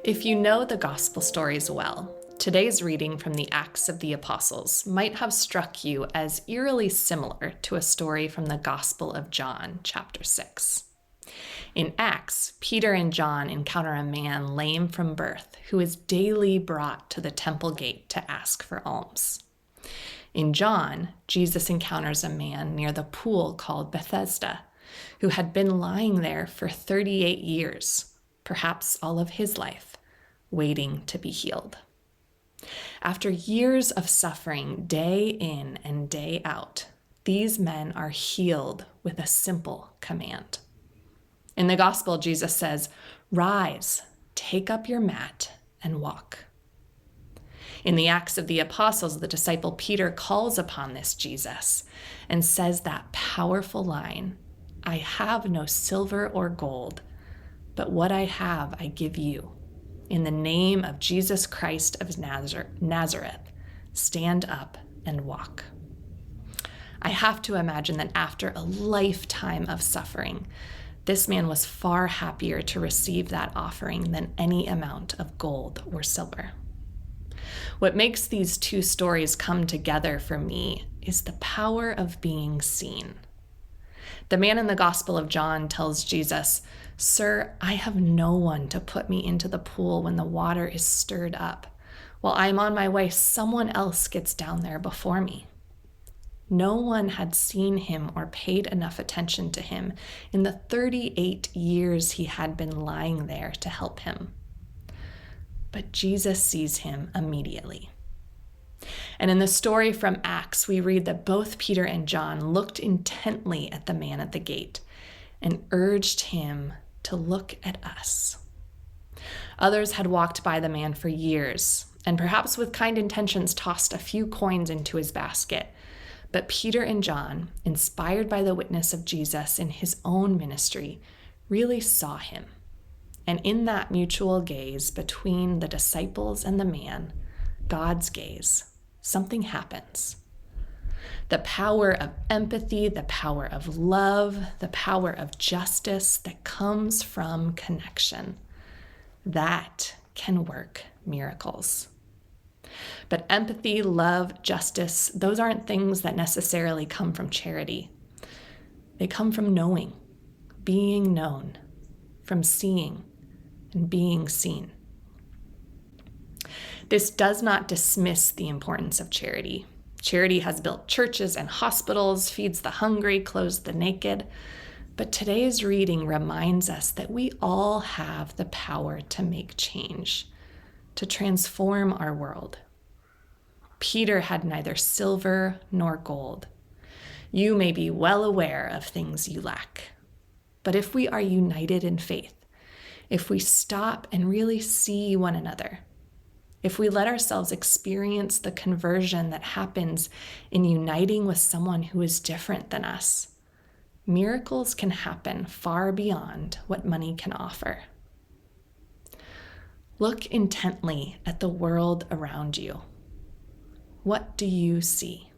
If you know the gospel stories well, today's reading from the Acts of the Apostles might have struck you as eerily similar to a story from the Gospel of John, chapter 6. In Acts, Peter and John encounter a man lame from birth who is daily brought to the temple gate to ask for alms. In John, Jesus encounters a man near the pool called Bethesda, who had been lying there for 38 years, perhaps all of his life, waiting to be healed. After years of suffering day in and day out, these men are healed with a simple command. In the gospel, Jesus says, "Rise, take up your mat, and walk." In the Acts of the Apostles, the disciple Peter calls upon this Jesus and says that powerful line, "I have no silver or gold, but what I have I give you. In the name of Jesus Christ of Nazareth, stand up and walk." I have to imagine that after a lifetime of suffering, this man was far happier to receive that offering than any amount of gold or silver. What makes these two stories come together for me is the power of being seen. The man in the Gospel of John tells Jesus, "Sir, I have no one to put me into the pool when the water is stirred up. While I am on my way, someone else gets down there before me." No one had seen him or paid enough attention to him in the 38 years he had been lying there to help him. But Jesus sees him immediately. And in the story from Acts, we read that both Peter and John looked intently at the man at the gate and urged him to look at us. Others had walked by the man for years, and perhaps with kind intentions tossed a few coins into his basket. But Peter and John, inspired by the witness of Jesus in his own ministry, really saw him. And in that mutual gaze between the disciples and the man, God's gaze, something happens. The power of empathy, the power of love, the power of justice that comes from connection, that can work miracles. But empathy, love, justice, those aren't things that necessarily come from charity. They come from knowing, being known, from seeing and being seen. This does not dismiss the importance of charity. Charity has built churches and hospitals, feeds the hungry, clothes the naked. But today's reading reminds us that we all have the power to make change, to transform our world. Peter had neither silver nor gold. You may be well aware of things you lack. But if we are united in faith, if we stop and really see one another, if we let ourselves experience the conversion that happens in uniting with someone who is different than us, miracles can happen far beyond what money can offer. Look intently at the world around you. What do you see?